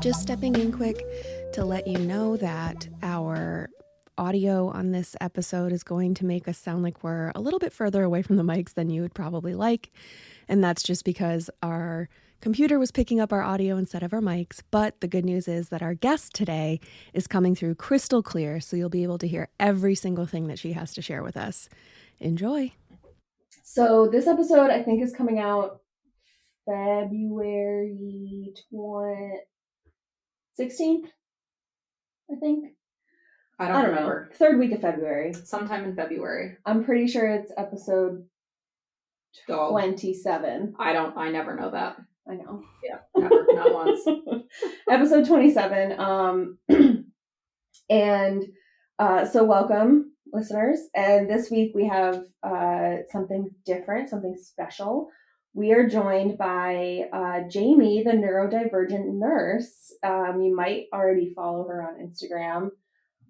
Just stepping in quick to let you know that our audio on this episode is going to make us sound like we're a little bit further away from the mics than you would probably like. And that's just because our computer was picking up our audio instead of our mics. But the good news is that our guest today is coming through crystal clear, so you'll be able to hear every single thing that she has to share with us. Enjoy. So this episode, I think, is coming out February 16th, I think. I don't know. remember. Third week of February. Sometime in February. I'm pretty sure it's episode 27. I never know that. I know. Yeah, never. Not once. Episode 27. And so welcome, listeners. And this week we have something different, something special. We are joined by Jamie, the neurodivergent nurse. You might already follow her on Instagram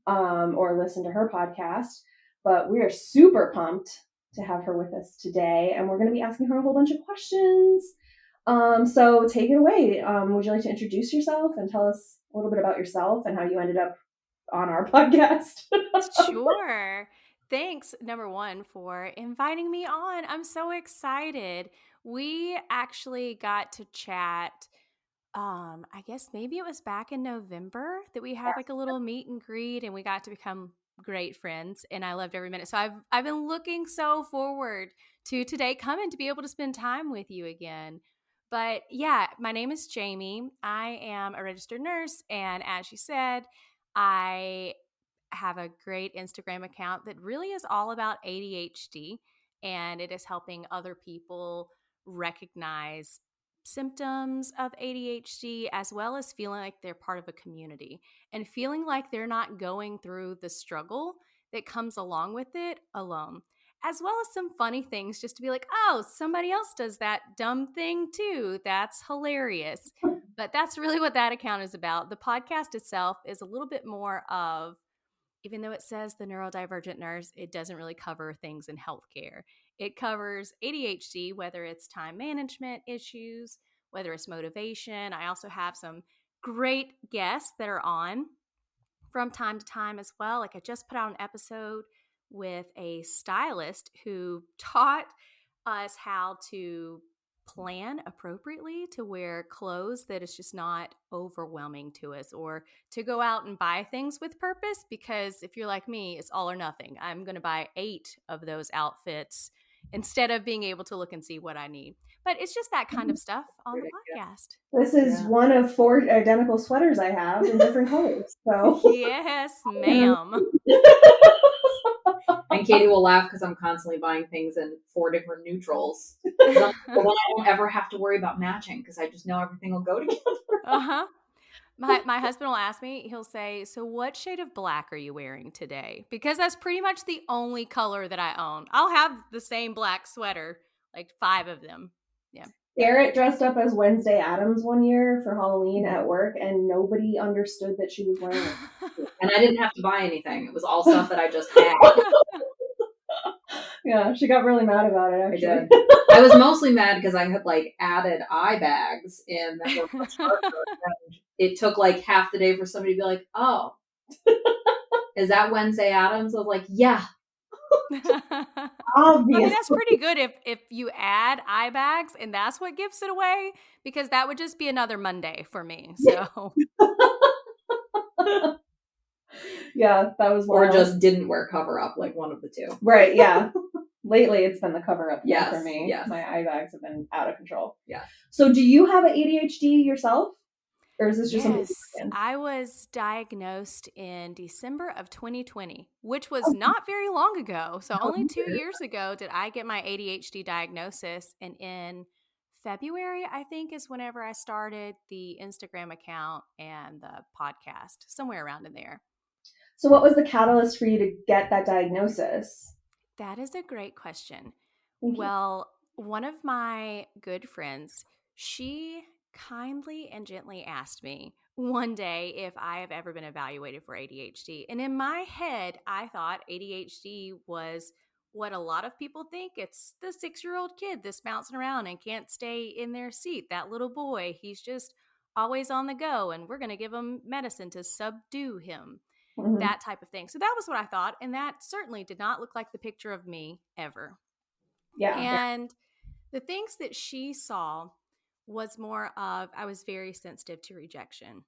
or listen to her podcast, but we are super pumped to have her with us today, and we're going to be asking her a whole bunch of questions. So take it away. Would you like to introduce yourself and tell us a little bit about yourself and how you ended up on our podcast? Sure. Thanks, number one, for inviting me on. I'm so excited. We actually got to chat. I guess maybe it was back in November that we had like a little meet and greet, and we got to become great friends. And I loved every minute. So I've been looking so forward to today coming to be able to spend time with you again. But yeah, my name is Jamie. I am a registered nurse, and as you said, I have a great Instagram account that really is all about ADHD, and it is helping other people recognize symptoms of ADHD as well as feeling like they're part of a community and feeling like they're not going through the struggle that comes along with it alone, as well as some funny things just to be like, oh, somebody else does that dumb thing too. That's hilarious. But that's really what that account is about. The podcast itself is a little bit more of, even though it says the neurodivergent nurse, it doesn't really cover things in healthcare. It covers ADHD, whether it's time management issues, whether it's motivation. I also have some great guests that are on from time to time as well. Like I just put out an episode with a stylist who taught us how to plan appropriately to wear clothes that is just not overwhelming to us, or to go out and buy things with purpose, because if you're like me, it's all or nothing. I'm going to buy 8 of those outfits instead of being able to look and see what I need. But it's just that kind of stuff on the podcast. This is one of 4 identical sweaters I have in different colors. So yes, ma'am. And Katie will laugh because I'm constantly buying things in 4 different neutrals. But then I don't ever have to worry about matching because I just know everything will go together. Uh-huh. My husband will ask me, he'll say, so what shade of black are you wearing today? Because that's pretty much the only color that I own. I'll have the same black sweater, like 5 of them. Yeah. Garrett dressed up as Wednesday Addams one year for Halloween at work, and nobody understood that she was wearing it. And I didn't have to buy anything. It was all stuff that I just had. Yeah, she got really mad about it, actually. I did. I was mostly mad because I had added eye bags in that were much darker. And it took half the day for somebody to be like, oh, is that Wednesday Addams? I was like, yeah. I mean, that's pretty good if you add eye bags and that's what gives it away, because that would just be another Monday for me. So yeah, that was wild. Or just didn't wear cover up, one of the two. Right, yeah. Lately it's been the cover up for me. Yes. My eye bags have been out of control. Yeah. So do you have an ADHD yourself? Or is this just something? Yes, I was diagnosed in December of 2020, which was not very long ago. So only 2 years ago did I get my ADHD diagnosis. And in February, I think, is whenever I started the Instagram account and the podcast, somewhere around in there. So what was the catalyst for you to get that diagnosis? That is a great question. Well, one of my good friends, she kindly and gently asked me one day if I have ever been evaluated for ADHD. And in my head, I thought ADHD was what a lot of people think. It's the 6-year-old kid that's bouncing around and can't stay in their seat. That little boy, he's just always on the go, and we're going to give him medicine to subdue him. Mhm. That type of thing. So that was what I thought. And that certainly did not look like the picture of me ever. Yeah. And the things that she saw was more of I was very sensitive to rejection,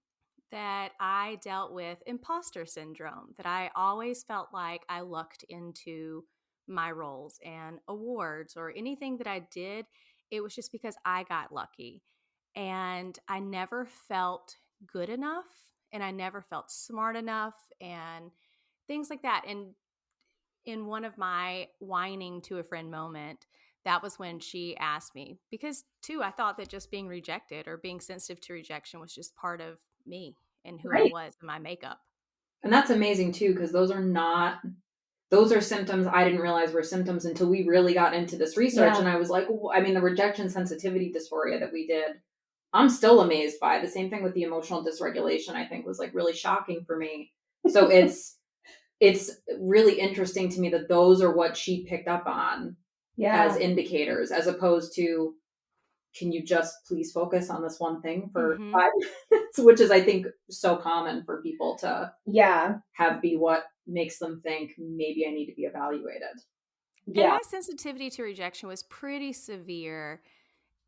that I dealt with imposter syndrome, that I always felt like I lucked into my roles and awards or anything that I did. It was just because I got lucky. And I never felt good enough and I never felt smart enough and things like that. And in one of my whining to a friend moment, that was when she asked me, because too, I thought that just being rejected or being sensitive to rejection was just part of me and who I Right. was and my makeup. And that's amazing too, because those are symptoms I didn't realize were symptoms until we really got into this research. Yeah. And I was like, I mean, the rejection sensitivity dysphoria that we did, I'm still amazed by. The same thing with the emotional dysregulation, I think was like really shocking for me. So it's really interesting to me that those are what she picked up on as Yeah. indicators, as opposed to, can you just please focus on this one thing for Mhm. 5 minutes, which is, I think, so common for people to Yeah. have be what makes them think maybe I need to be evaluated. And Yeah. my sensitivity to rejection was pretty severe.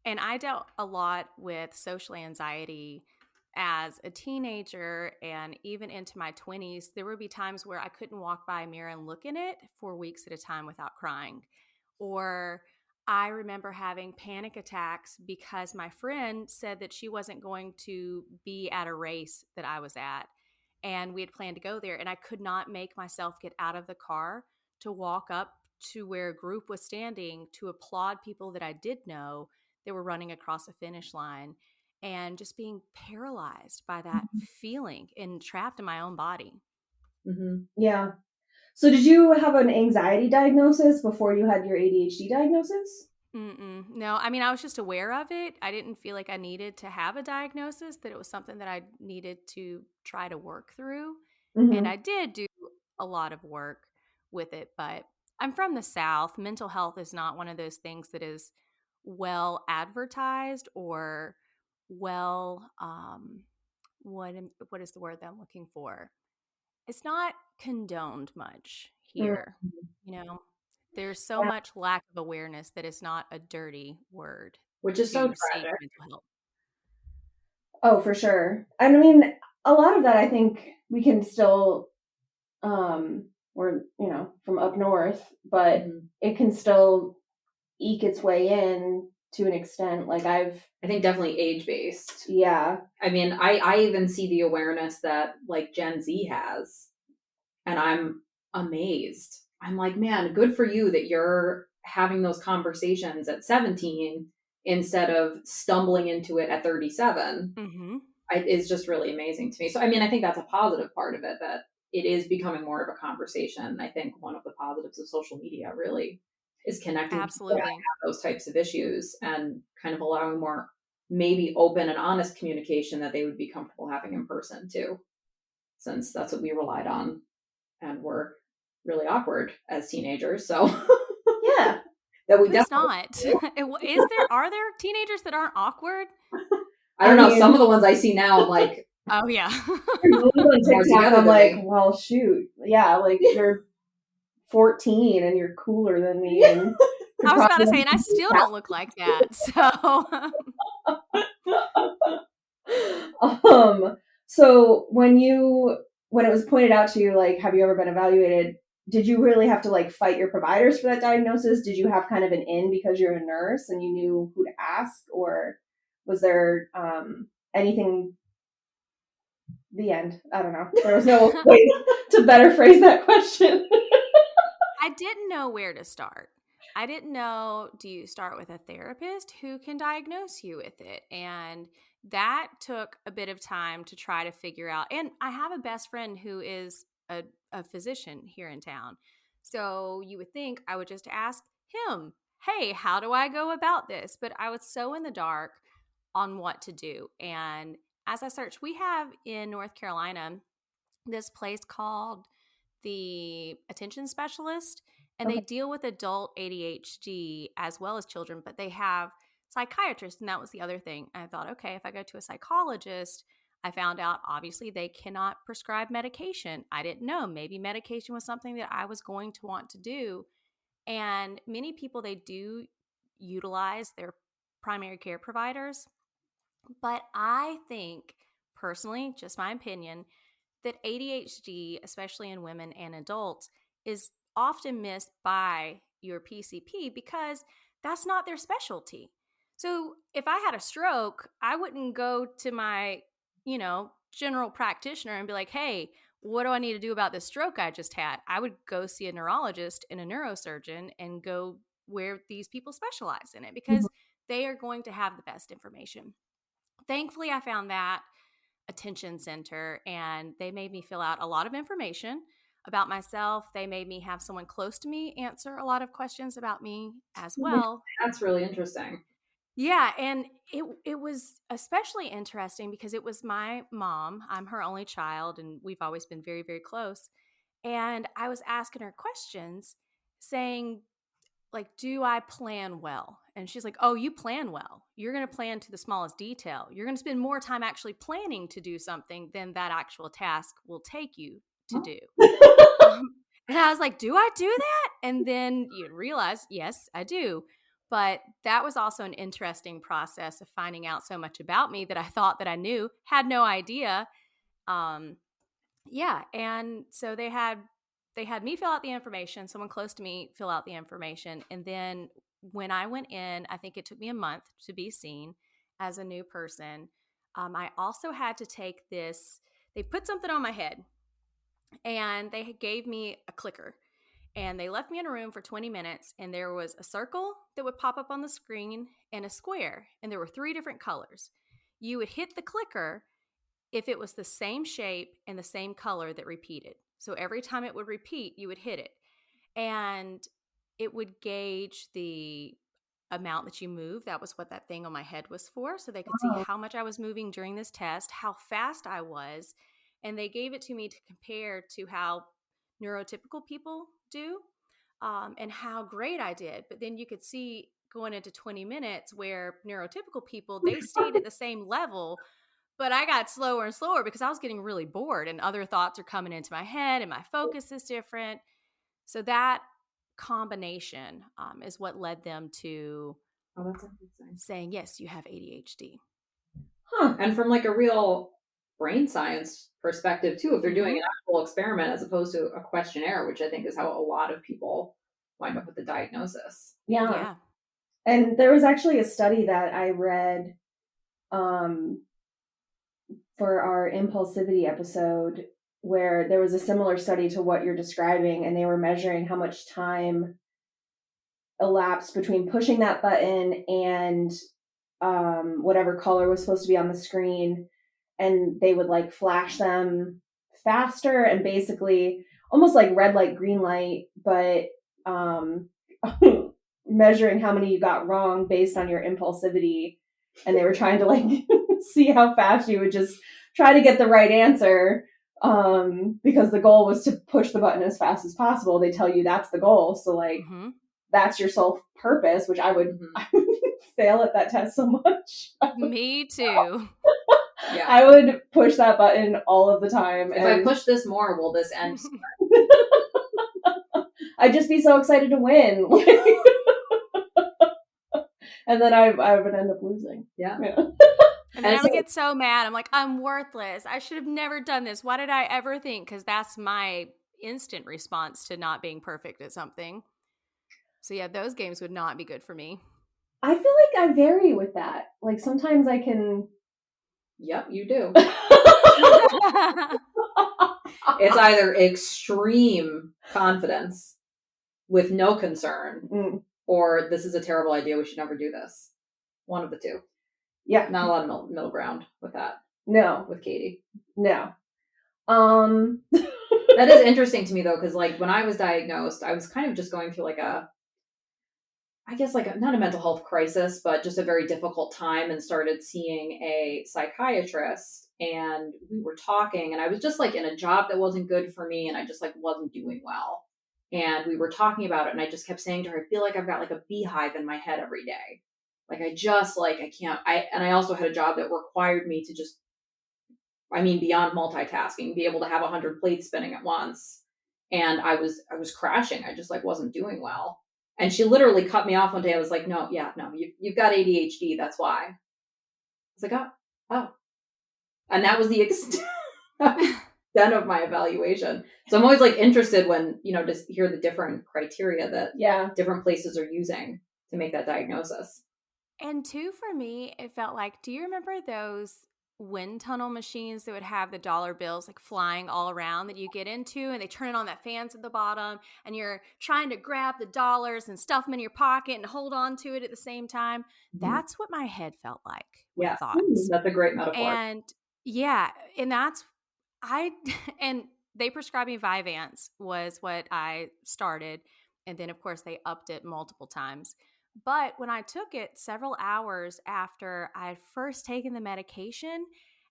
And I dealt a lot with social anxiety as a teenager and even into my 20s. There would be times where I couldn't walk by a mirror and look in it for weeks at a time without crying. Or I remember having panic attacks because my friend said that she wasn't going to be at a race that I was at. And we had planned to go there. And I could not make myself get out of the car to walk up to where a group was standing to applaud people that I did know that were running across a finish line, and just being paralyzed by that feeling and trapped in my own body. Mm-hmm. Yeah. So did you have an anxiety diagnosis before you had your ADHD diagnosis? No, I mean, I was just aware of it. I didn't feel like I needed to have a diagnosis, that it was something that I needed to try to work through. And Mm-hmm. I did do a lot of work with it, but I'm from the South. Mental health is not one of those things that is well advertised or well, what is the word that I'm looking for? It's not condoned much here. You know, there's so Yeah. much lack of awareness that it's not a dirty word Which is so to say tragic. mental health. Oh, for sure. I mean, a lot of that I think we can still we're, from up north, but Mm-hmm. it can still eke its way in to an extent. Like I think definitely age based. yeah. I mean, I even see the awareness that like Gen Z has, and I'm amazed. I'm like, man, good for you that you're having those conversations at 17 instead of stumbling into it at 37. Mm-hmm. Is just really amazing to me. So, I mean, I think that's a positive part of it, that it is becoming more of a conversation. I think one of the positives of social media really is connecting people that Absolutely. have those types of issues and kind of allowing more maybe open and honest communication that they would be comfortable having in person too, since that's what we relied on and were really awkward as teenagers. So Yeah. that we Who's definitely, not? Are there teenagers that aren't awkward? I don't I know, some of mean, the ones I see now, I'm like, Oh, yeah. on more TikTok, together I'm than like, me. well, shoot. Yeah, like you're 14 and you're cooler than me. And I you're was about to say, probably and I still don't look like that. So, so when it was pointed out to you, like, have you ever been evaluated? Did you really have to like fight your providers for that diagnosis? Did you have kind of an in because you're a nurse and you knew who to ask, or was there anything? The end. I don't know. There was no way to better phrase that question. I didn't know where to start. I didn't know, do you start with a therapist who can diagnose you with it? And that took a bit of time to try to figure out. And I have a best friend who is a physician here in town. So you would think I would just ask him, hey, how do I go about this? But I was so in the dark on what to do. And as I searched, we have in North Carolina this place called the Attention Specialist, and they deal with adult ADHD as well as children, but they have psychiatrists. And that was the other thing. I thought, okay, if I go to a psychologist, I found out obviously they cannot prescribe medication. I didn't know. Maybe medication was something that I was going to want to do. And many people, they do utilize their primary care providers. But I think, personally, just my opinion, that ADHD, especially in women and adults, is often missed by your PCP because that's not their specialty. So if I had a stroke, I wouldn't go to my, general practitioner and be like, hey, what do I need to do about this stroke I just had? I would go see a neurologist and a neurosurgeon and go where these people specialize in it because they are going to have the best information. Thankfully, I found that attention center, and they made me fill out a lot of information about myself. They made me have someone close to me answer a lot of questions about me as well. That's really interesting. Yeah, and it was especially interesting because it was my mom. I'm her only child, and we've always been very, very close. And I was asking her questions saying, like, do I plan well? And she's like, oh, you plan well. You're going to plan to the smallest detail. You're going to spend more time actually planning to do something than that actual task will take you to do. And I was like, do I do that? And then you realize, yes, I do. But that was also an interesting process of finding out so much about me that I thought that I knew, had no idea. Yeah. And so they had me fill out the information, someone close to me fill out the information. And then when I went in, I think it took me a month to be seen as a new person. I also had to take this, they put something on my head and they gave me a clicker. And they left me in a room for 20 minutes, and there was a circle that would pop up on the screen and a square, and there were 3 different colors. You would hit the clicker if it was the same shape and the same color that repeated. So every time it would repeat, you would hit it. And it would gauge the amount that you move. That was what that thing on my head was for. So they could see how much I was moving during this test, how fast I was. And they gave it to me to compare to how neurotypical people do, and how great I did. But then you could see going into 20 minutes where neurotypical people, they stayed at the same level, but I got slower and slower because I was getting really bored and other thoughts are coming into my head and my focus is different. So that combination is what led them to that's interesting. saying, yes, you have ADHD. And from like a real brain science perspective too, if they're doing an actual experiment as opposed to a questionnaire, which I think is how a lot of people wind up with the diagnosis. Yeah. And there was actually a study that I read for our impulsivity episode where there was a similar study to what you're describing, and they were measuring how much time elapsed between pushing that button and whatever color was supposed to be on the screen, and they would like flash them faster and basically almost like red light, green light, but measuring how many you got wrong based on your impulsivity. And they were trying to like see how fast you would just try to get the right answer, because the goal was to push the button as fast as possible. They tell you that's the goal. So like, that's your sole purpose, which I would fail at that test so much. Me too. Yeah. I would push that button all of the time. If I push this more, will this end? I'd just be so excited to win. And then I would end up losing. Yeah. And then I would get so mad. I'm like, I'm worthless. I should have never done this. Why did I ever think? Because that's my instant response to not being perfect at something. So yeah, those games would not be good for me. I feel like I vary with that. Like sometimes I can. Yep, you do. It's either extreme confidence with no concern, or this is a terrible idea. We should never do this. One of the two. Yeah. Not a lot of middle ground with that. No. With Katie. No. That is interesting to me though, because like when I was diagnosed, I was kind of just going through like I guess like not a mental health crisis, but just a very difficult time, and started seeing a psychiatrist, and we were talking, and I was just like in a job that wasn't good for me, and I just like wasn't doing well. And we were talking about it, and I just kept saying to her, I feel like I've got like a beehive in my head every day. Like I just like I can't and I also had a job that required me to just, I mean, beyond multitasking, be able to have 100 plates spinning at once. And I was crashing. I just like wasn't doing well. And she literally cut me off one day. I was like, no, you've got ADHD. That's why. I was like, oh. And that was the extent of my evaluation. So I'm always like interested when, just hear the different criteria that different places are using to make that diagnosis. And two, for me, it felt like, do you remember those wind tunnel machines that would have the dollar bills like flying all around that you get into, and they turn it on, that fan's at the bottom, and you're trying to grab the dollars and stuff them in your pocket and hold on to it at the same time? Mm-hmm. That's what my head felt like with thoughts. That's a great metaphor. And and they prescribed me Vyvanse was what I started. And then of course they upped it multiple times. But when I took it several hours after I had first taken the medication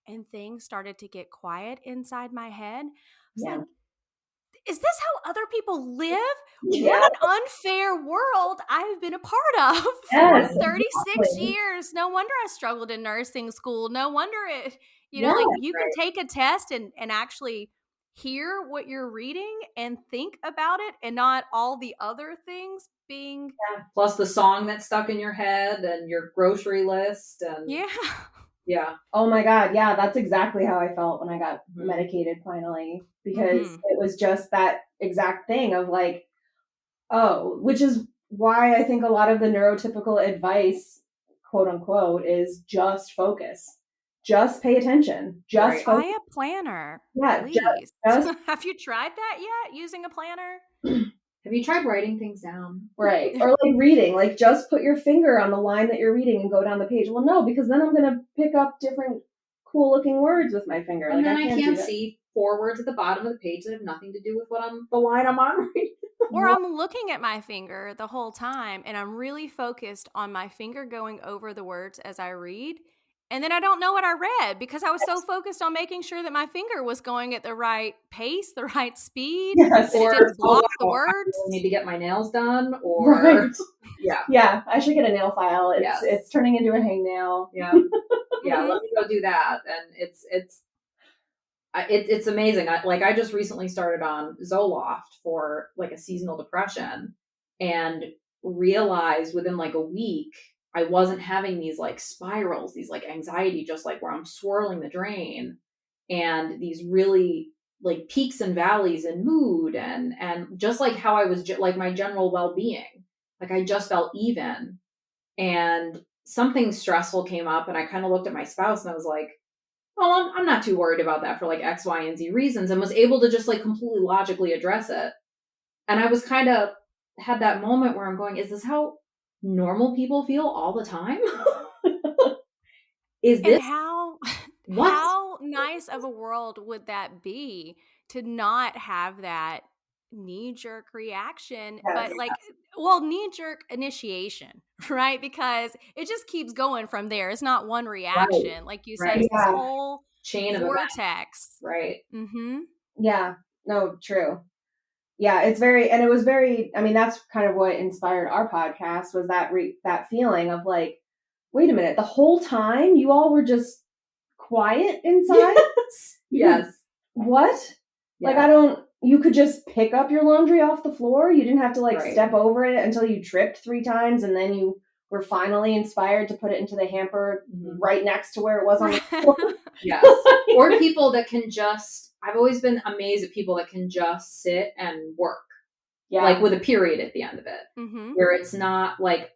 and things started to get quiet inside my head, I was like, is this how other people live? What an unfair world I've been a part of for 36 years. No wonder I struggled in nursing school. No wonder it, like you can take a test and actually hear what you're reading and think about it, and not all the other things being. Plus the song that's stuck in your head and your grocery list. And yeah. Oh my God. Yeah. That's exactly how I felt when I got medicated finally, because it was just that exact thing of like, which is why I think a lot of the neurotypical advice, quote unquote, is just focus, just pay attention, just focus. Buy a planner. Yeah. Please. Have you tried that yet? Using a planner? Have you tried writing things down? Right. Or like reading, like just put your finger on the line that you're reading and go down the page. Well, no, because then I'm going to pick up different cool looking words with my finger. And then I can't see 4 words at the bottom of the page that have nothing to do with the line I'm on. Or I'm looking at my finger the whole time and I'm really focused on my finger going over the words as I read. And then I don't know what I read because I was so focused on making sure that my finger was going at the right pace, the right speed. Yes. Or it didn't block the words. I need to get my nails done, or yeah. I should get a nail file. It's turning into a hangnail. Yeah. Let me go do that. And it's amazing. I just recently started on Zoloft for like a seasonal depression, and realized within like a week I wasn't having these like spirals, these like anxiety, just like where I'm swirling the drain, and these really like peaks and valleys in mood, and just like how I was like my general well-being, like I just felt even. And something stressful came up, and I kind of looked at my spouse and I was like, well, I'm not too worried about that for like X, Y, and Z reasons, and was able to just like completely logically address it. And I was kind of had that moment where I'm going, is this how normal people feel all the time? Is this how nice of a world would that be to not have that knee-jerk reaction, but knee-jerk initiation, right? Because it just keeps going from there. It's not one reaction, like you said. It's this whole chain of vortex, right? Mm-hmm. Yeah, no, true. Yeah, it was very, I mean, that's kind of what inspired our podcast, was that feeling of like, wait a minute, the whole time you all were just quiet inside? Yes. What? Yes. Like, you could just pick up your laundry off the floor. You didn't have to step over it until you tripped 3 times, and then you were finally inspired to put it into the hamper right next to where it was on the floor. Yes. Or people that can just, I've always been amazed at people that can just sit and work. Yeah. Like with a period at the end of it. Where it's not like,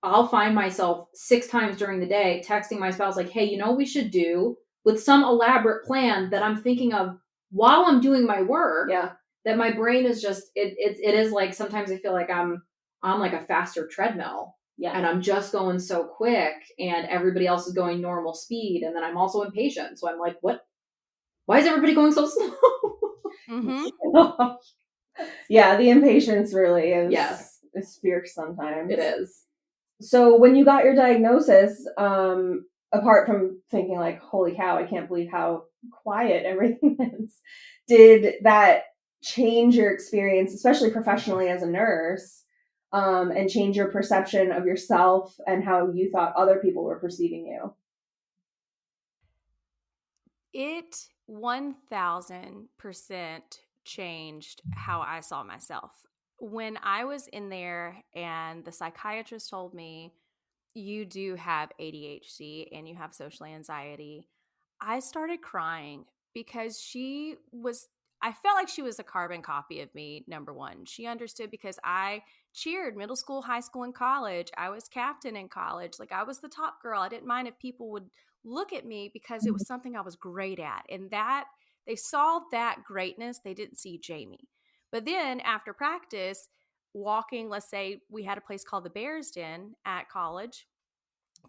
I'll find myself 6 times during the day texting my spouse like, hey, we should do with some elaborate plan that I'm thinking of while I'm doing my work. Yeah. That my brain is just, it is like, sometimes I feel like I'm on like a faster treadmill. Yeah. And I'm just going so quick, and everybody else is going normal speed. And then I'm also impatient. So I'm like, what? Why is everybody going so slow? Yeah. The impatience really is. Yes. is fierce sometimes. It is. So when you got your diagnosis, apart from thinking like, holy cow, I can't believe how quiet everything is, did that change your experience, especially professionally as a nurse, and change your perception of yourself and how you thought other people were perceiving you? It 1000% changed how I saw myself. When I was in there and the psychiatrist told me, you do have ADHD and you have social anxiety, I started crying because I felt like she was a carbon copy of me, number one. She understood because I cheered middle school, high school, and college. I was captain in college. Like, I was the top girl. I didn't mind if people would look at me because it was something I was great at. And that they saw that greatness, they didn't see Jamie. But then after practice, walking, let's say we had a place called the Bears Den at college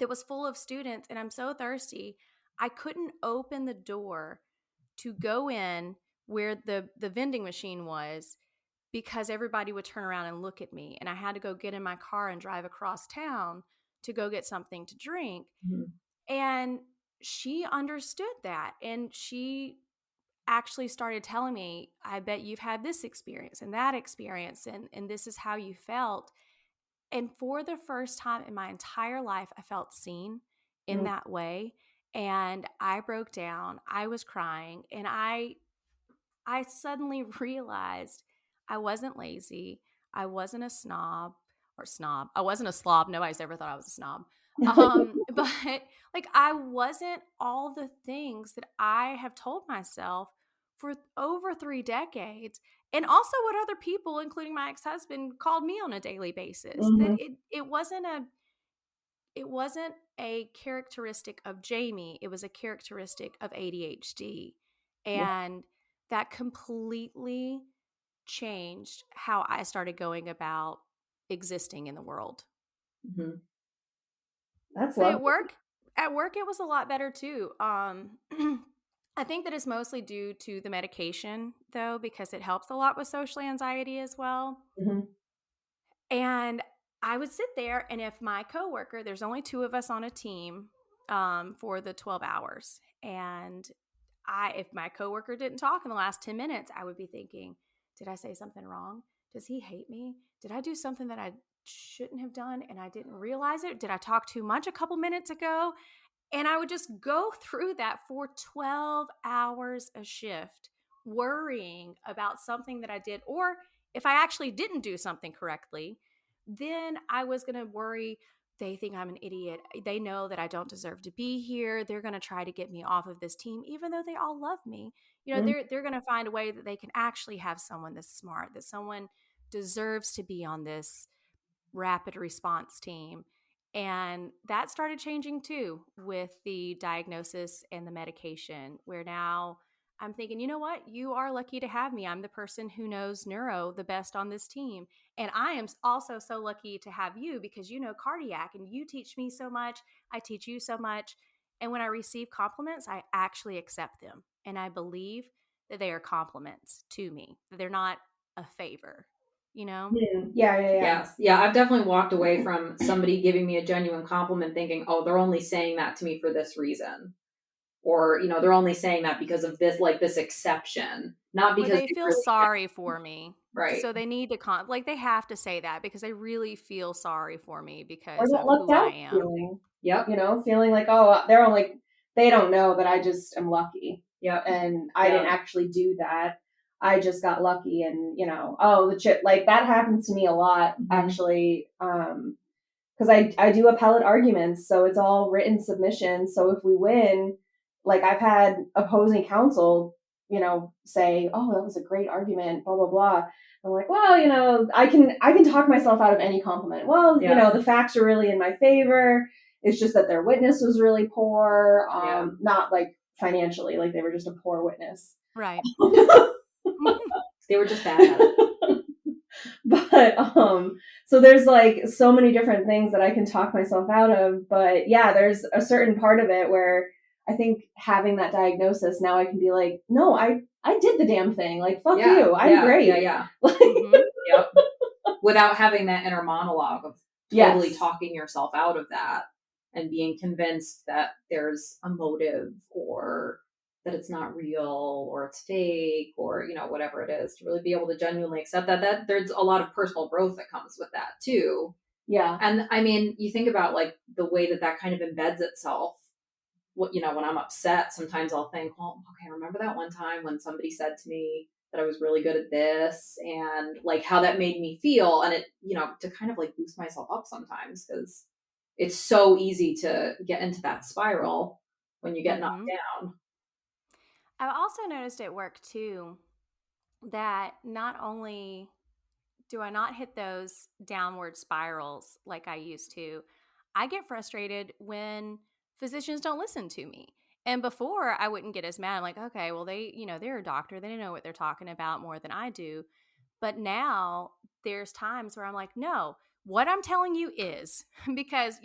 that was full of students, and I'm so thirsty. I couldn't open the door to go in where the vending machine was because everybody would turn around and look at me, and I had to go get in my car and drive across town to go get something to drink. Mhm. And she understood that, and she actually started telling me, I bet you've had this experience and that experience, and this is how you felt. And for the first time in my entire life, I felt seen in Mm. that way. And I broke down. I was crying. And I suddenly realized I wasn't lazy. I wasn't a snob or snob. I wasn't a slob. Nobody's ever thought I was a snob. But like, I wasn't all the things that I have told myself for over 3 decades. And also what other people, including my ex-husband, called me on a daily basis. That Mhm. it wasn't a characteristic of Jamie. It was a characteristic of ADHD. Yeah. And that completely changed how I started going about existing in the world. Mhm. That's But lovely. at work it was a lot better too. I think that it's mostly due to the medication though, because it helps a lot with social anxiety as well. Mhm. And I would sit there, and if my coworker, there's only two of us on a team for the 12 hours, and if my coworker didn't talk in the last 10 minutes, I would be thinking, did I say something wrong? Does he hate me? Did I do something that I shouldn't have done and I didn't realize it? Did I talk too much a couple minutes ago? And I would just go through that for 12 hours a shift, worrying about something that I did. Or if I actually didn't do something correctly, then I was going to worry. They think I'm an idiot. They know that I don't deserve to be here. They're going to try to get me off of this team, even though they all love me. Mhm. They're going to find a way that they can actually have someone that's smart, that someone deserves to be on this rapid response team. And that started changing too with the diagnosis and the medication, where now I'm thinking, you know what? You are lucky to have me. I'm the person who knows neuro the best on this team. And I am also so lucky to have you because you know cardiac and you teach me so much. I teach you so much. And when I receive compliments, I actually accept them. And I believe that they are compliments to me, that they're not a favor, you know? Yeah, yeah, yeah. Yes. Yeah, I've definitely walked away from somebody giving me a genuine compliment thinking, oh, they're only saying that to me for this reason. Or, they're only saying that because of this, like this exception, not Or because they they feel really sorry for me. right. So they need to they have to say that because they really feel sorry for me Or because that of left who I out am. feeling, Yep. feeling like, oh, they don't know that I just am lucky. Yep. And I didn't actually do that. I just got lucky and, oh, the chip, like that happens to me a lot, Mhm. actually. Because I do appellate arguments, so it's all written submissions. So if we win, like I've had opposing counsel, say, "Oh, that was a great argument," blah blah blah. I'm like, well, I can talk myself out of any compliment. Well, Yeah. The facts are really in my favor. It's just that their witness was really poor, Yeah. not like financially, like they were just a poor witness. Right. They were just bad at it. But so there's like so many different things that I can talk myself out of, but yeah, there's a certain part of it where I think having that diagnosis now I can be like, no, I did the damn thing, like fuck Yeah. you, I'm Yeah. great. Yeah. Yeah. Like, Mhm. Yep. without having that inner monologue of totally talking yourself out of that and being convinced that there's a motive or that it's not real or it's fake or, you know, whatever it is, to really be able to genuinely accept that there's a lot of personal growth that comes with that too. Yeah. And I mean, you think about like the way that kind of embeds itself. What, you know, when I'm upset, sometimes I'll think, well, okay, remember that one time when somebody said to me that I was really good at this and like how that made me feel. And it, you know, to kind of like boost myself up sometimes because it's so easy to get into that spiral when you get knocked down. I've also noticed at work too that not only do I not hit those downward spirals like I used to, I get frustrated when physicians don't listen to me. And before, I wouldn't get as mad. I'm like, okay, well, they're a doctor. They know what they're talking about more than I do. But now there's times where I'm like, no, what I'm telling you is because,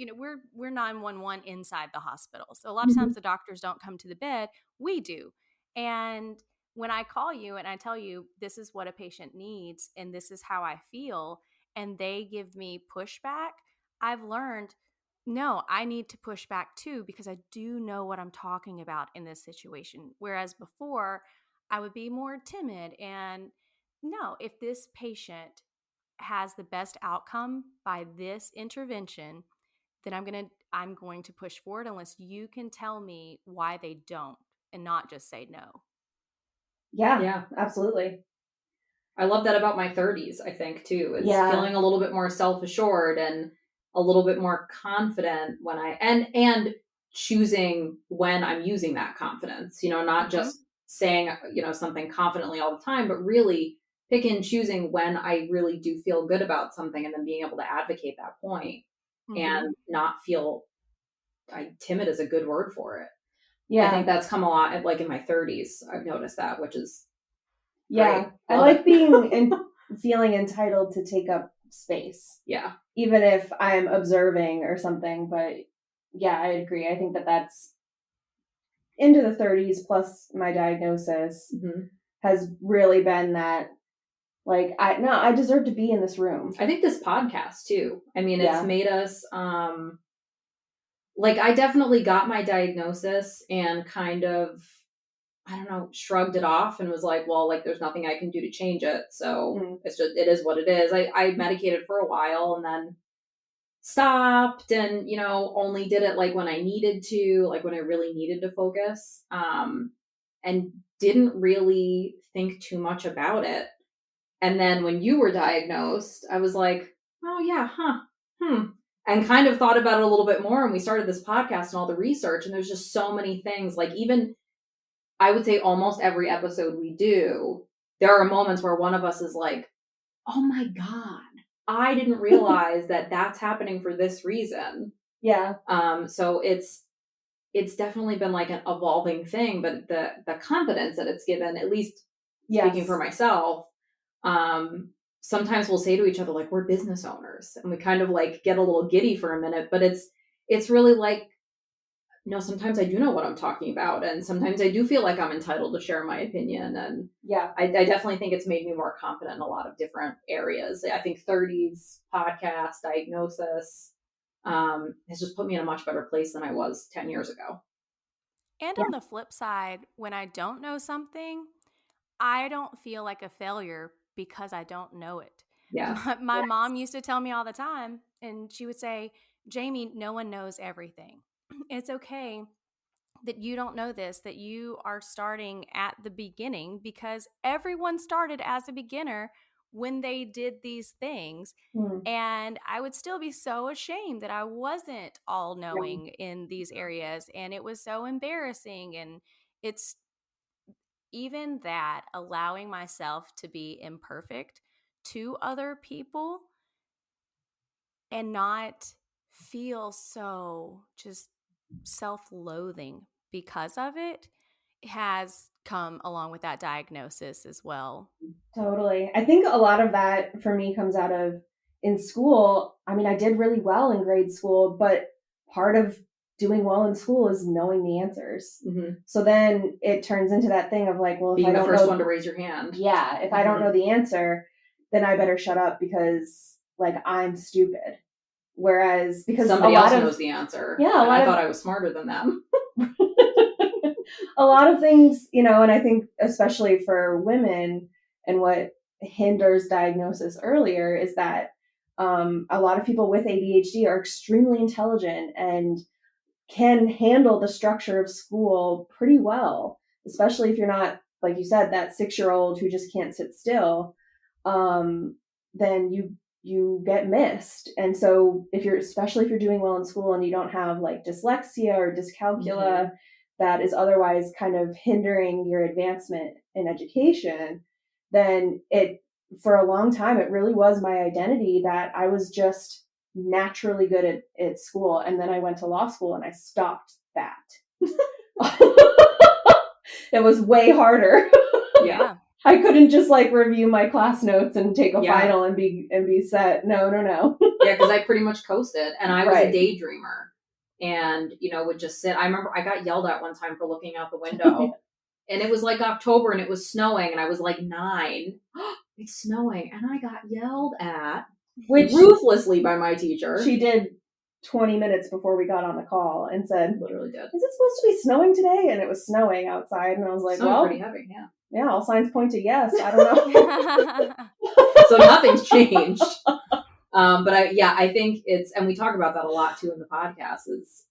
we're 911 inside the hospital. So a lot of times the doctors don't come to the bed. We do. And when I call you and I tell you this is what a patient needs and this is how I feel, and they give me pushback, I've learned no, I need to push back too because I do know what I'm talking about in this situation. Whereas before, I would be more timid and no, if this patient has the best outcome by this intervention, then I'm going to push forward unless you can tell me why they don't and not just say no. Yeah, absolutely. I love that about my 30s, I think, too, is feeling a little bit more self-assured and a little bit more confident when and choosing when I'm using that confidence, you know, not just saying, you know, something confidently all the time, but really pick and choosing when I really do feel good about something and then being able to advocate that point and not feel timid is a good word for it. Yeah. I think that's come a lot like in my 30s. I've noticed that, which is great. I like being feeling entitled to take up space. Yeah. Even if I'm observing or something, but yeah, I agree. I think that's into the 30s plus my diagnosis has really been that like I deserve to be in this room. I think this podcast too. I mean, it's made us like I definitely got my diagnosis and kind of I don't know, shrugged it off and was like, well, like there's nothing I can do to change it. So it is what it is. I medicated for a while and then stopped and, you know, only did it like when I needed to, like when I really needed to focus. And didn't really think too much about it. And then when you were diagnosed, I was like, oh yeah, and kind of thought about it a little bit more. And we started this podcast and all the research, and there's just so many things. Like even, I would say almost every episode we do, there are moments where one of us is like, oh my God, I didn't realize that that's happening for this reason. Yeah. So it's definitely been like an evolving thing, but the confidence that it's given, at least speaking for myself, sometimes we'll say to each other, like, we're business owners, and we kind of like get a little giddy for a minute, but it's really like, no, sometimes I do know what I'm talking about. And sometimes I do feel like I'm entitled to share my opinion. And I definitely think it's made me more confident in a lot of different areas. I think 30s podcast diagnosis has just put me in a much better place than I was 10 years ago. And on the flip side, when I don't know something, I don't feel like a failure because I don't know it. Yeah. My mom used to tell me all the time, and she would say, Jamie, no one knows everything. It's okay that you don't know this, that you are starting at the beginning because everyone started as a beginner when they did these things. And I would still be so ashamed that I wasn't all knowing in these areas. And it was so embarrassing. And it's even that allowing myself to be imperfect to other people and not feel so just self-loathing because of it has come along with that diagnosis as well. Totally. I think a lot of that for me comes out of in school. I mean, I did really well in grade school, but part of doing well in school is knowing the answers. So then it turns into that thing of like, well, if being I don't the first know, one to raise your hand. Yeah. If I don't know the answer, then I better shut up because like I'm stupid. Whereas because somebody else knows the answer. Yeah, and I thought I was smarter than them. A lot of things, and I think especially for women and what hinders diagnosis earlier is that a lot of people with ADHD are extremely intelligent and can handle the structure of school pretty well, especially if you're not, like you said, that 6-year-old who just can't sit still. Then you get missed. And so especially if you're doing well in school and you don't have like dyslexia or dyscalculia that is otherwise kind of hindering your advancement in education, then for a long time, it really was my identity that I was just naturally good at school. And then I went to law school and I stopped that. It was way harder. Yeah. I couldn't just like review my class notes and take a final and be set. No. Yeah, because I pretty much coasted, and I was a daydreamer, and would just sit. I remember I got yelled at one time for looking out the window, and it was like October, and it was snowing, and I was like 9. It's snowing, and I got yelled at ruthlessly by my teacher. She did 20 minutes before we got on the call and said, literally did. Is it supposed to be snowing today? And it was snowing outside, and I was like, well, pretty heavy, yeah. Yeah, all signs point to yes. I don't know. So nothing's changed. But I think it's, and we talk about that a lot too in the podcast, is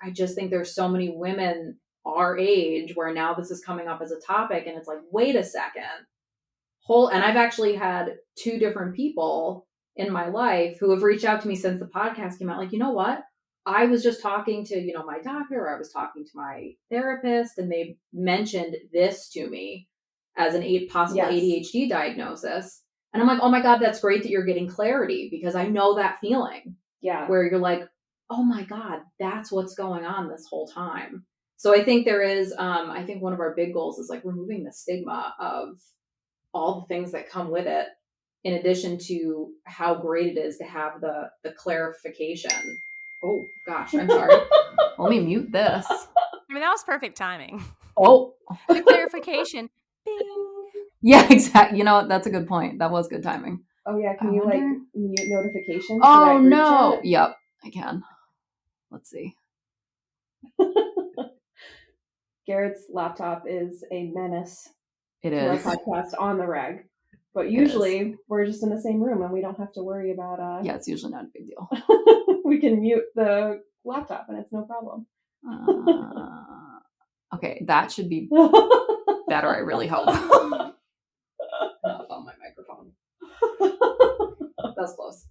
I just think there's so many women our age where now this is coming up as a topic, and it's like, wait a second. And I've actually had 2 different people in my life who have reached out to me since the podcast came out. Like, you know what? I was just talking to, my doctor, or I was talking to my therapist, and they mentioned this to me as an possible ADHD diagnosis. And I'm like, oh my God, that's great that you're getting clarity, because I know that feeling. Yeah. Where you're like, oh my God, that's what's going on this whole time. So I think there is, I think one of our big goals is like removing the stigma of all the things that come with it, in addition to how great it is to have the clarification. Oh gosh, I'm sorry. Let me mute this. I mean, that was perfect timing. Oh, the clarification. Bing. Yeah, exactly. That's a good point. That was good timing. Oh yeah, can you like mute notifications? Oh no. Yep, I can. Let's see. Garrett's laptop is a menace. It to is. our podcast on the reg. But usually we're just in the same room and we don't have to worry about yeah, it's usually not a big deal. We can mute the laptop and it's no problem. Okay, that should be better, I really hope. Not on my microphone. That's close.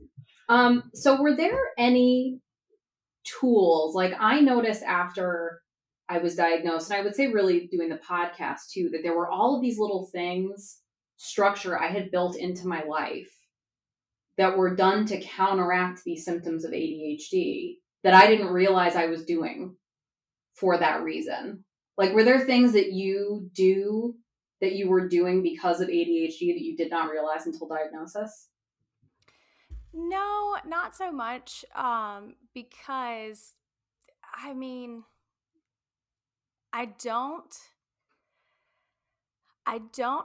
So were there any tools, like I noticed after I was diagnosed, and I would say really doing the podcast too, that there were all of these little things, structure I had built into my life that were done to counteract these symptoms of ADHD that I didn't realize I was doing for that reason. Like, were there things that you do that you were doing because of ADHD that you did not realize until diagnosis? No, not so much. Because I mean, I don't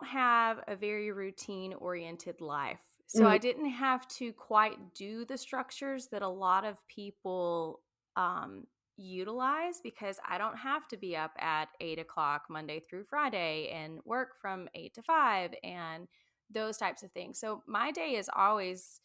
have a very routine oriented life. So I didn't have to quite do the structures that a lot of people utilize, because I don't have to be up at 8:00 Monday through Friday and work from 8 to 5 and those types of things. So my day has always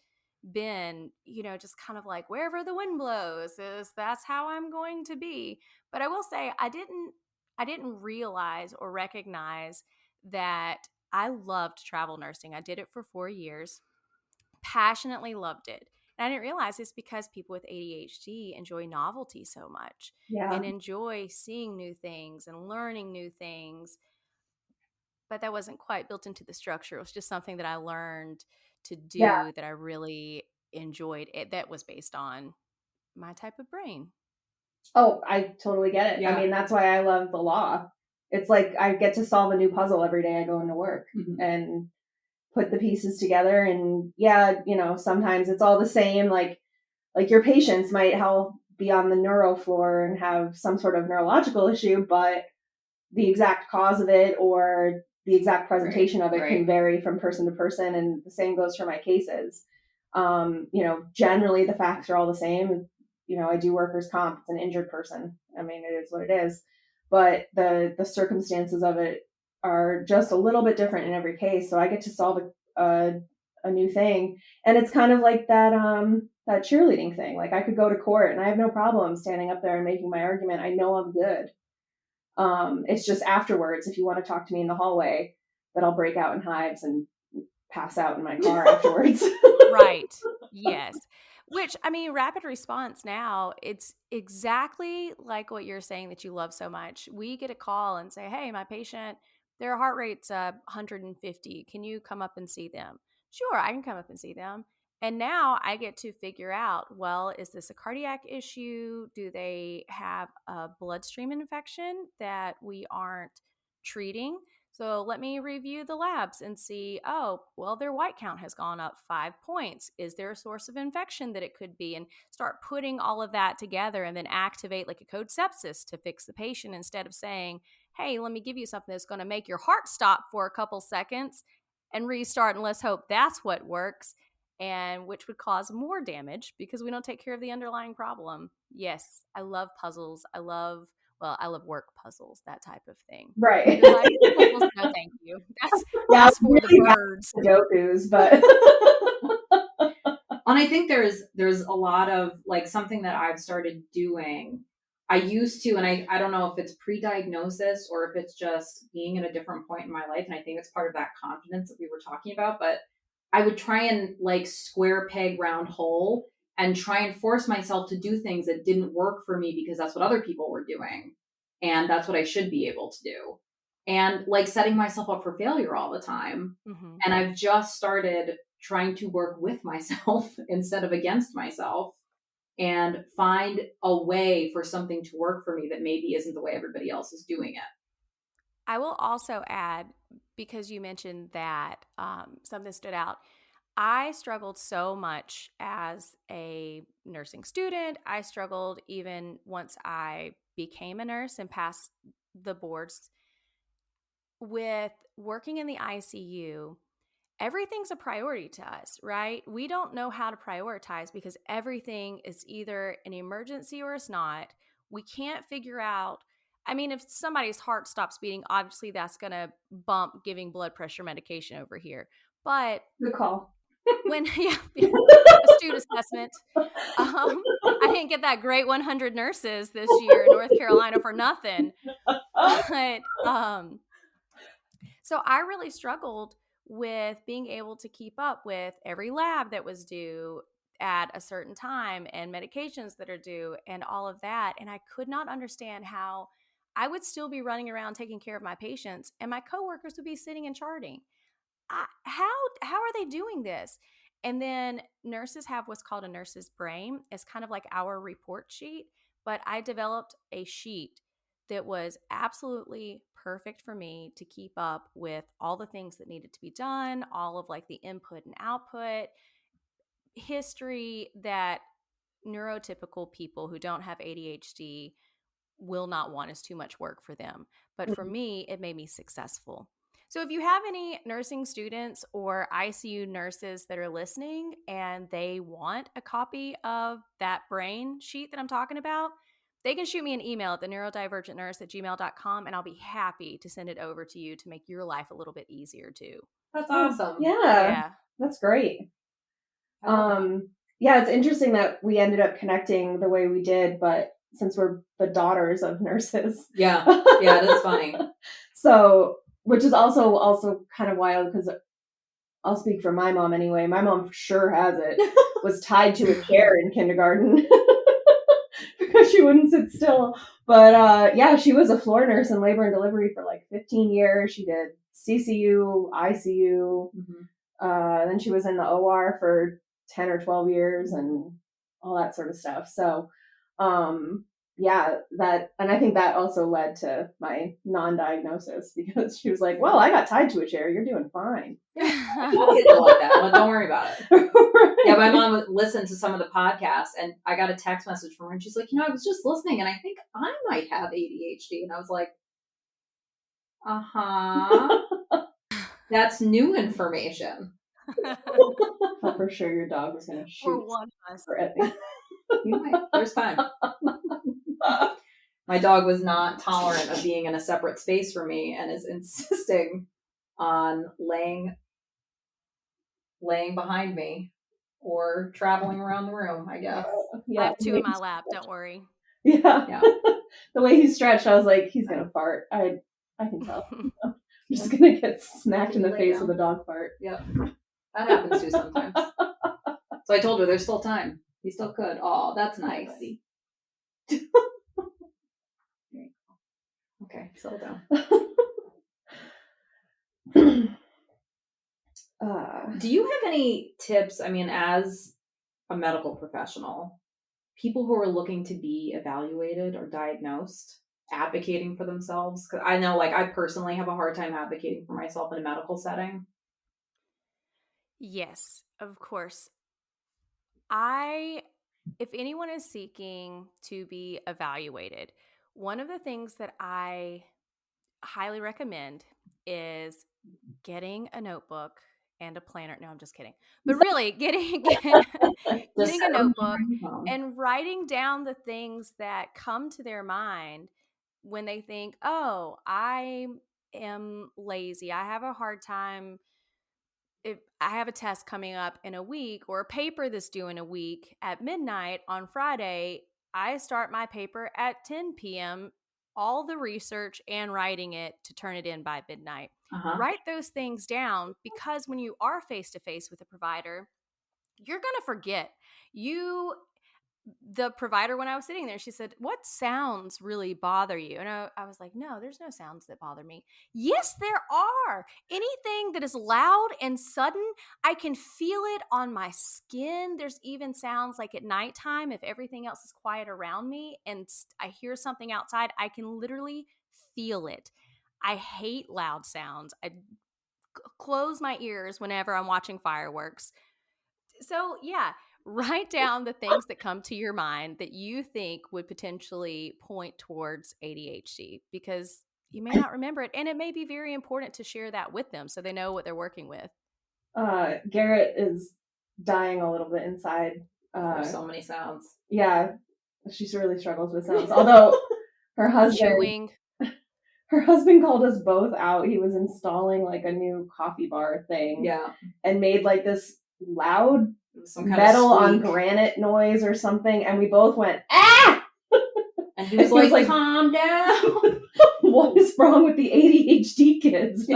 been, just kind of like wherever the wind blows, that's how I'm going to be. But I will say I didn't realize or recognize that I loved travel nursing. I did it for 4 years, passionately loved it. And I didn't realize it's because people with ADHD enjoy novelty so much and enjoy seeing new things and learning new things. But that wasn't quite built into the structure. It was just something that I learned to do that I really enjoyed. That was based on my type of brain. Oh, I totally get it. Yeah. I mean, that's why I love the law. It's like I get to solve a new puzzle every day I go into work and put the pieces together. And sometimes it's all the same. Like your patients might be on the neuro floor and have some sort of neurological issue, but the exact cause of it or the exact presentation of it can Right. vary from person to person, and the same goes for my cases. Generally the facts are all the same. I do workers' comp. It's an injured person. I mean, it is what it is. But the circumstances of it are just a little bit different in every case. So I get to solve a new thing, and it's kind of like that cheerleading thing. Like, I could go to court and I have no problem standing up there and making my argument. I know I'm good. It's just afterwards, if you want to talk to me in the hallway, that I'll break out in hives and pass out in my car afterwards. Right. Yes. Which, I mean, rapid response now, it's exactly like what you're saying that you love so much. We get a call and say, hey, my patient, their heart rate's 150. Can you come up and see them? Sure, I can come up and see them. And now I get to figure out, well, is this a cardiac issue? Do they have a bloodstream infection that we aren't treating? So let me review the labs and see, oh, well, their white count has gone up 5 points. Is there a source of infection that it could be? And start putting all of that together and then activate like a code sepsis to fix the patient instead of saying, hey, let me give you something that's going to make your heart stop for a couple seconds and restart, and let's hope that's what works, and which would cause more damage because we don't take care of the underlying problem. Yes, I love puzzles. I love work puzzles, that type of thing. Right. Your life puzzles, no thank you. That's for the birds. Jokus, but And I think there's a lot of like something that I've started doing. I used to, and I don't know if it's pre-diagnosis or if it's just being at a different point in my life. And I think it's part of that confidence that we were talking about, but I would try and like square peg round hole and try and force myself to do things that didn't work for me because that's what other people were doing. And that's what I should be able to do. And like setting myself up for failure all the time. Mm-hmm. And I've just started trying to work with myself instead of against myself and find a way for something to work for me that maybe isn't the way everybody else is doing it. I will also add, because you mentioned that something stood out. I struggled so much as a nursing student. I struggled even once I became a nurse and passed the boards with working in the ICU. Everything's a priority to us, right? We don't know how to prioritize because everything is either an emergency or it's not. We can't figure out. I mean, if somebody's heart stops beating, obviously that's going to bump giving blood pressure medication over here. But good call. when, astute assessment. I didn't get that great 100 nurses this year in North Carolina for nothing. But so I really struggled with being able to keep up with every lab that was due at a certain time and medications that are due and all of that. And I could not understand how I would still be running around taking care of my patients and my coworkers would be sitting and charting. How are they doing this? And then nurses have what's called a nurse's brain. It's kind of like our report sheet, but I developed a sheet that was absolutely perfect for me to keep up with all the things that needed to be done, all of like the input and output, history that neurotypical people who don't have ADHD will not want is too much work for them. But for me, it made me successful. So if you have any nursing students or ICU nurses that are listening and they want a copy of that brain sheet that I'm talking about, they can shoot me an email at the neurodivergentnurse@gmail.com and I'll be happy to send it over to you to make your life a little bit easier too. That's awesome. Yeah. That's great. Yeah, it's interesting that we ended up connecting the way we did, but since we're the daughters of nurses. Yeah, that's funny. So, which is also kind of wild because I'll speak for my mom anyway. My mom for sure has it. Was tied to a chair in kindergarten because she wouldn't sit still. But yeah, she was a floor nurse in labor and delivery for like 15 years. She did CCU, ICU. Mm-hmm. Then she was in the OR for 10 or 12 years and all that sort of stuff. So, yeah, and I think that also led to my non-diagnosis because she was like, well, I got tied to a chair. You're doing fine. Like that. Well, don't worry about it. Right. Yeah, my mom would listen to some of the podcasts and I got a text message from her and she's like, I was just listening and I think I might have ADHD. And I was like, That's new information. Thought for sure your dog was going to For shoot one of us. for at me. You might. There's time. My dog was not tolerant of being in a separate space from me and is insisting on laying behind me or traveling around the room, I guess. I Yeah. have two in my lap. Don't worry. Yeah. Yeah. The way he stretched, I was like, he's going to fart. I can tell. I'm just going to get smacked in the Lay face down. with a dog fart. Yep. That happens too sometimes. So I told her there's still time. He still could. Oh, that's nice. Okay, settle down. Do you have any tips? I mean, as a medical professional, people who are looking to be evaluated or diagnosed, advocating for themselves? Because I know, like, I personally have a hard time advocating for myself in a medical setting. Yes, of course. If anyone is seeking to be evaluated, one of the things that I highly recommend is getting a notebook and a planner. No, I'm just kidding. But really, getting a notebook and writing down the things that come to their mind when they think, oh, I am lazy. I have a hard time. If I have a test coming up in a week or a paper that's due in a week at midnight on Friday, I start my paper at 10 p.m., all the research and writing it to turn it in by midnight. Write those things down, because when you are face to face with a provider, you're going to forget. The provider, when I was sitting there, she said, what sounds really bother you? And I was like, no, there's no sounds that bother me. Yes, there are. Anything that is loud and sudden, I can feel it on my skin. There's even sounds like at nighttime, if everything else is quiet around me and I hear something outside, I can literally feel it. I hate loud sounds. I close my ears whenever I'm watching fireworks. So, yeah, write down the things that come to your mind that you think would potentially point towards ADHD, because you may not remember it. And it may be very important to share that with them so they know what they're working with. Garrett is dying a little bit inside. There's so many sounds. Yeah, she really struggles with sounds. Although her husband called us both out. He was installing like a new coffee bar thing. Yeah. And made like this loud some kind metal of on granite noise or something. And we both went, ah! And he was like, calm down. What is wrong with the ADHD kids?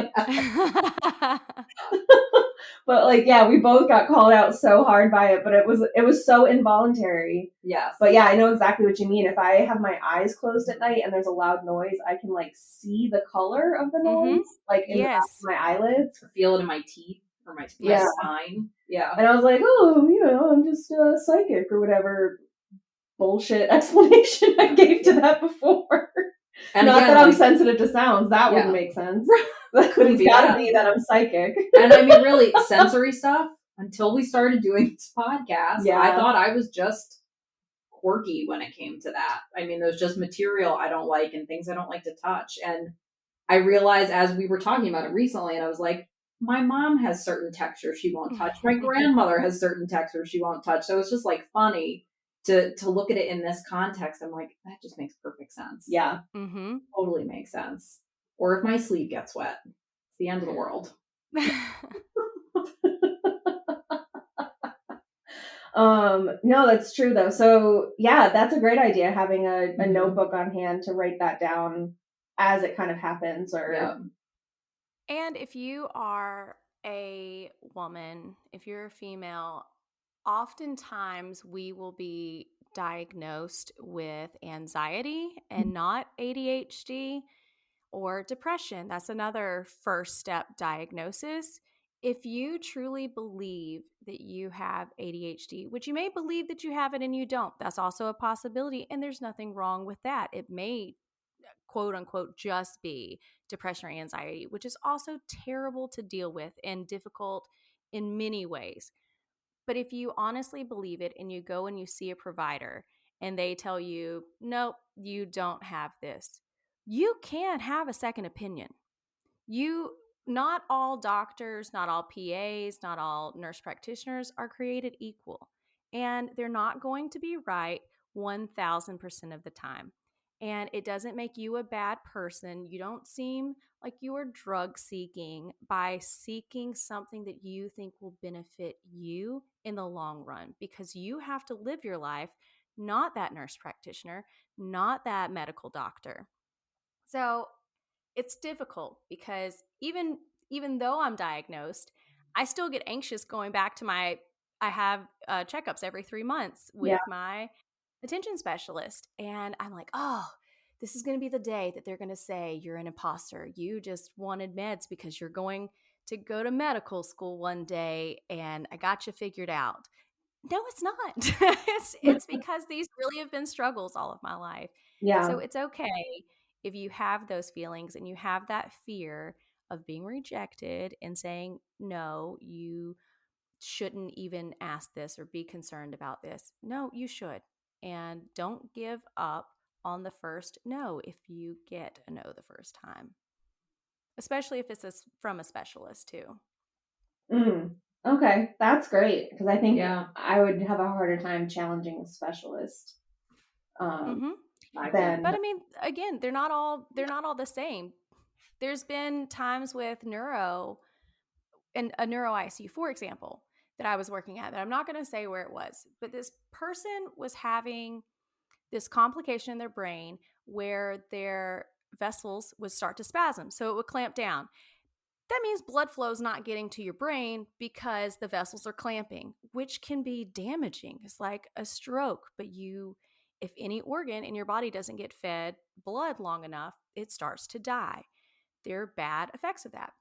But like, yeah, we both got called out so hard by it, but it was so involuntary. Yes. But yeah, I know exactly what you mean. If I have my eyes closed at night and there's a loud noise, I can like see the color of the noise, like in the back of my eyelids. Or feel it in my teeth or my spine. Yeah. And I was like, oh, I'm just psychic or whatever bullshit explanation I gave to that before. And not again, that I'm sensitive to sounds. That wouldn't make sense. It's got to be that I'm psychic. And I mean, really, sensory stuff, until we started doing this podcast, I thought I was just quirky when it came to that. I mean, there's just material I don't like and things I don't like to touch. And I realized as we were talking about it recently, and I was like, my mom has certain textures she won't touch. My grandmother has certain textures she won't touch. So it's just like funny to look at it in this context. I'm like, that just makes perfect sense. Yeah. Mm-hmm. Totally makes sense. Or if my sleeve gets wet, it's the end of the world. No, that's true though. So yeah, that's a great idea, having a notebook on hand to write that down as it kind of happens. And if you are a woman, if you're a female, oftentimes we will be diagnosed with anxiety and not ADHD or depression. That's another first step diagnosis. If you truly believe that you have ADHD, which you may believe that you have it and you don't, that's also a possibility. And there's nothing wrong with that. It may, quote unquote, just be depression or anxiety, which is also terrible to deal with and difficult in many ways. But if you honestly believe it and you go and you see a provider and they tell you, nope, you don't have this, you can have a second opinion. not all doctors, not all PAs, not all nurse practitioners are created equal. And they're not going to be right 1000% of the time. And it doesn't make you a bad person. You don't seem like you are drug seeking by seeking something that you think will benefit you in the long run, because you have to live your life, not that nurse practitioner, not that medical doctor. So it's difficult because even though I'm diagnosed, I still get anxious going back to my I have checkups every 3 months Yeah. with my attention specialist, and I'm like, oh, this is going to be the day that they're going to say you're an imposter. You just wanted meds because you're going to go to medical school one day, and I got you figured out. No, it's not. It's because these really have been struggles all of my life. Yeah. So it's okay if you have those feelings and you have that fear of being rejected and saying, no, you shouldn't even ask this or be concerned about this. No, you should. And don't give up on the first no if you get a no the first time, especially if it's from a specialist too. Mm. Okay, that's great because I think Yeah, I would have a harder time challenging a specialist um, Mm-hmm. I can. than But I mean, again, they're not all the same. There's been times with neuro and a neuro ICU, for example, that I was working at that I'm not going to say where it was, but this person was having this complication in their brain where their vessels would start to spasm. So it would clamp down. That means blood flow is not getting to your brain because the vessels are clamping, which can be damaging. It's like a stroke, but if any organ in your body doesn't get fed blood long enough, it starts to die. There are bad effects of that.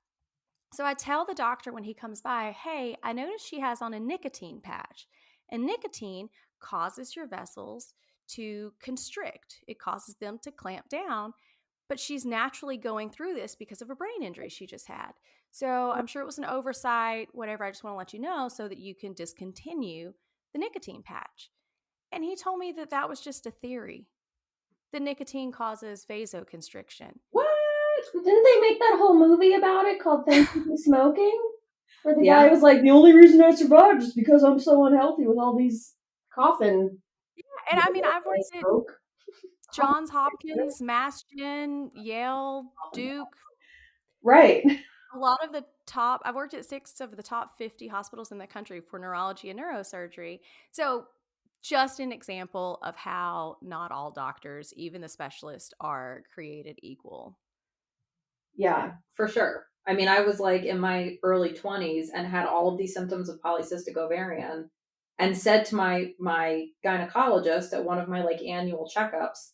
So I tell the doctor when he comes by, hey, I noticed she has on a nicotine patch. And nicotine causes your vessels to constrict, it causes them to clamp down. But she's naturally going through this because of a brain injury she just had. So I'm sure it was an oversight, whatever. I just want to let you know so that you can discontinue the nicotine patch. And he told me that that was just a theory. The nicotine causes vasoconstriction. what? Didn't they make that whole movie about it called Thank You for Smoking? Where the guy Yeah. was like, the only reason I survived is because I'm so unhealthy with all these coffin. And I mean, I've I worked at smoke. Johns Hopkins, Mass Gen, Yale, Duke, Right. a lot of the top, I've worked at 6 of the top 50 hospitals in the country for neurology and neurosurgery. So, just an example of how not all doctors, even the specialists, are created equal. Yeah. For sure. I mean, I was like in my early 20s and had all of these symptoms of polycystic ovarian and said to my gynecologist at one of my like annual checkups,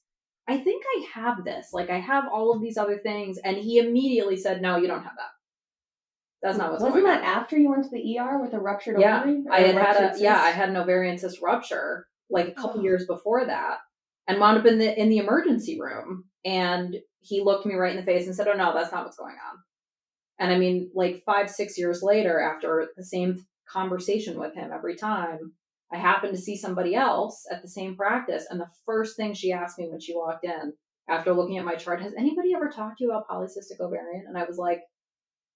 I think I have this. Like I have all of these other things. And he immediately said, no, you don't have that. That's not what's Wasn't going that on. after you went to the ER with a ruptured Yeah. ovary? I Or had had ruptured I cyst? had an ovarian cyst rupture like a couple Oh, years before that and wound up in the emergency room. And he looked me right in the face and said, oh no, that's not what's going on. And I mean, like 5, 6 years later, after the same conversation with him every time, I happened to see somebody else at the same practice. And the first thing she asked me when she walked in, after looking at my chart, has anybody ever talked to you about polycystic ovarian? And I was like,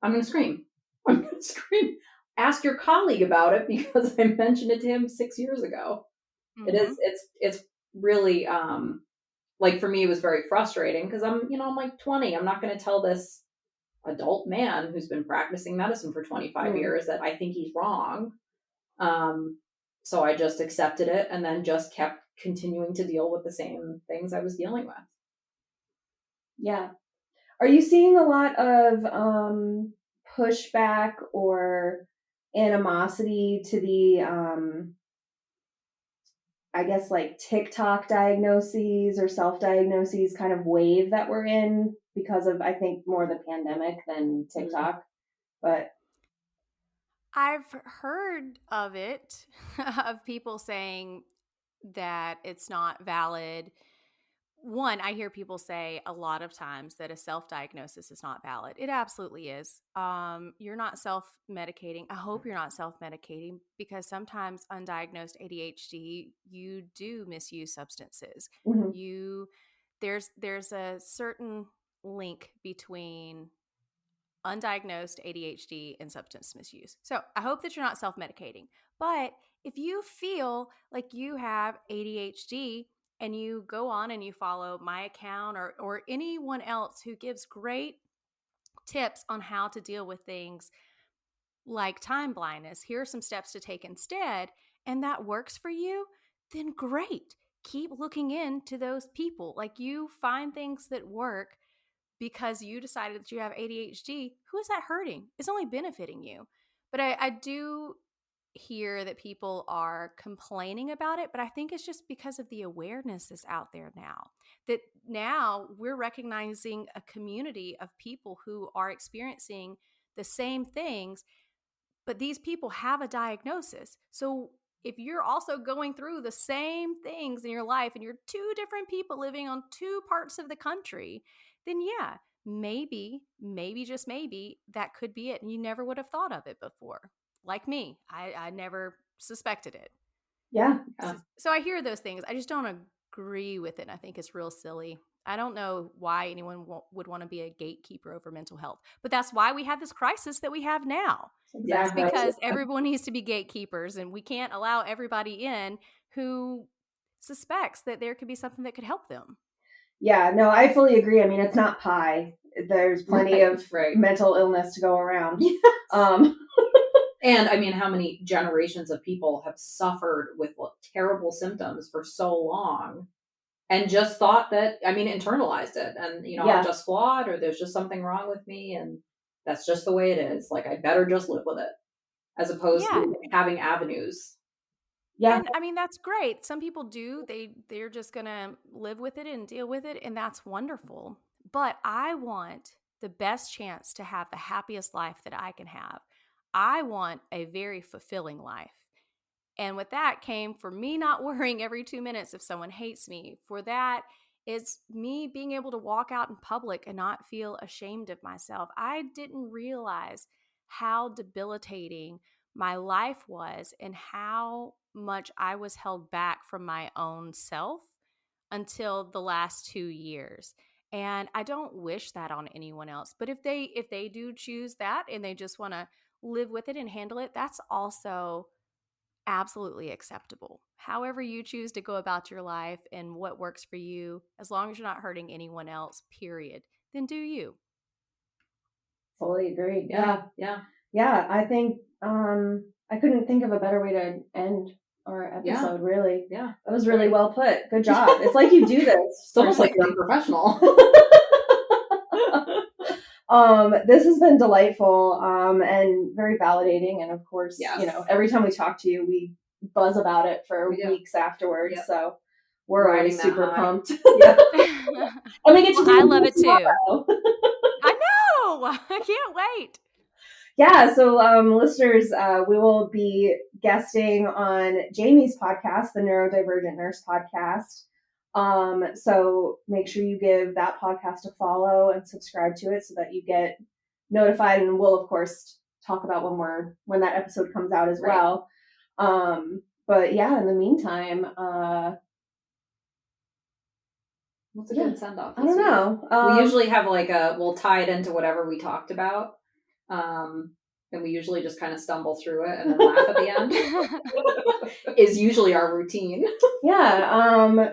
I'm going to scream. I'm going to scream. Ask your colleague about it because I mentioned it to him 6 years ago. mm-hmm. It's really, like for me, it was very frustrating because I'm like 20. I'm not going to tell this adult man who's been practicing medicine for 25 Mm. years that I think he's wrong. Um, so I just accepted it and then just kept continuing to deal with the same things I was dealing with. Yeah. Are you seeing a lot of pushback or animosity to the, I guess, like TikTok diagnoses or self diagnoses kind of wave that we're in because of, I think, more the pandemic than Mm. TikTok? But I've heard of it, of people saying that it's not valid. One, I hear people say a lot of times that a self diagnosis is not valid. It absolutely is. You're not self medicating. I hope you're not self medicating because sometimes undiagnosed ADHD, you do misuse substances. mhm. You there's a certain link between undiagnosed ADHD and substance misuse. So I hope that you're not self-medicating. But if you feel like you have ADHD and you go on and you follow my account or anyone else who gives great tips on how to deal with things like time blindness, here are some steps to take instead, and that works for you, then great. Keep looking into those people. Like, you find things that work because you decided that you have ADHD. Who is that hurting? It's only benefiting you. But I do hear that people are complaining about it, but I think it's just because of the awareness that's out there now. That now we're recognizing a community of people who are experiencing the same things, but these people have a diagnosis. So if you're also going through the same things in your life and you're two different people living on two parts of the country, then yeah, maybe, just maybe that could be it. And you never would have thought of it before. Like me, I never suspected it. Yeah. So I hear those things. I just don't agree with it. I think it's real silly. I don't know why anyone would want to be a gatekeeper over mental health, but that's why we have this crisis that we have now. Exactly. It's because everyone needs to be gatekeepers, and we can't allow everybody in who suspects that there could be something that could help them. Yeah, no, I fully agree. I mean, it's not pie. There's plenty of mental illness to go around. Yes. And I mean, how many generations of people have suffered with terrible symptoms for so long and just thought that, I mean, internalized it and, I'm just flawed, or there's just something wrong with me, and that's just the way it is. Like, I better just live with it, as opposed to having avenues. Yeah. And I mean, that's great. Some people do. They're just going to live with it and deal with it, and that's wonderful. But I want the best chance to have the happiest life that I can have. I want a very fulfilling life. And with that came for me not worrying every 2 minutes if someone hates me. For that is me being able to walk out in public and not feel ashamed of myself. I didn't realize how debilitating my life was and how much I was held back from my own self until the last 2 years. And I don't wish that on anyone else. But if they do choose that and they just want to live with it and handle it, that's also absolutely acceptable. However you choose to go about your life and what works for you, as long as you're not hurting anyone else, period, then do you. Fully agree. Yeah. I think I couldn't think of a better way to end our episode, really. Yeah. That was really well put. Good job. It's like you do this. It's almost like you're a professional. This has been delightful and very validating. And of course, every time we talk to you, we buzz about it for weeks afterwards. Yep. So we're always super pumped. Yeah. I mean, I love it too. I know. I can't wait. Yeah. So listeners, we will be guesting on Jamie's podcast, the Neurodivergent Nurse Podcast. So make sure you give that podcast a follow and subscribe to it so that you get notified, and we'll of course talk about when that episode comes out as well. But yeah, in the meantime, what's a good send off? I don't know. We usually have we'll tie it into whatever we talked about. And we usually just kind of stumble through it and then laugh at the end. Is usually our routine. Yeah.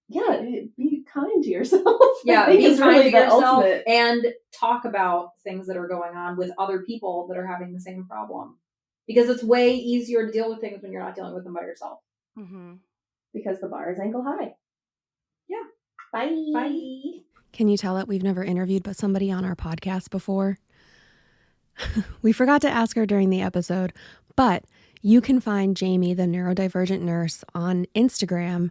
Yeah, be kind to yourself. Yeah, be kind to yourself and talk about things that are going on with other people that are having the same problem. Because it's way easier to deal with things when you're not dealing with them by yourself. Mm-hmm. Because the bar is ankle high. Yeah. Bye. Can you tell that we've never interviewed somebody on our podcast before? We forgot to ask her during the episode, but you can find Jamie, the neurodivergent nurse, on Instagram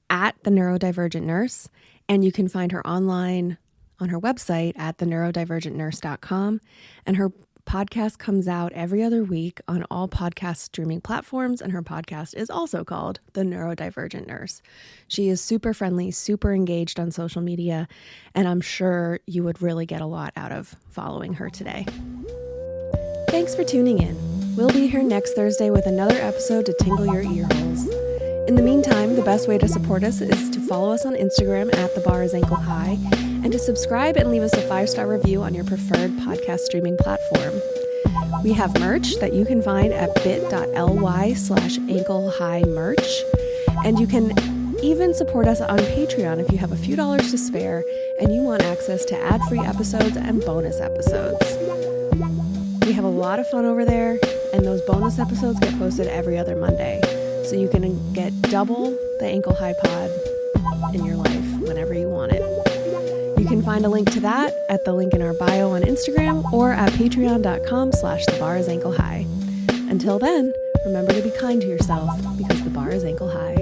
at the neurodivergent nurse, and you can find her online on her website at theneuroDivergentNurse.com, and her podcast comes out every other week on all podcast streaming platforms, and her podcast is also called The Neurodivergent Nurse. She is super friendly, super engaged on social media, and I'm sure you would really get a lot out of following her today. Thanks for tuning in. We'll be here next Thursday with another episode to tingle your ear holes. In the meantime, the best way to support us is to follow us on Instagram at The Bar is Ankle High, and to subscribe and leave us a 5-star review on your preferred podcast streaming platform. We have merch that you can find at bit.ly/anklehighmerch, and you can even support us on Patreon if you have a few dollars to spare and you want access to ad-free episodes and bonus episodes. We have a lot of fun over there, and those bonus episodes get posted every other Monday, so you can get double the Ankle High Pod in your life whenever you want it. You can find a link to that at the link in our bio on Instagram or at patreon.com/thebarisAnkleHigh. Until then, remember to be kind to yourself because the bar is ankle high.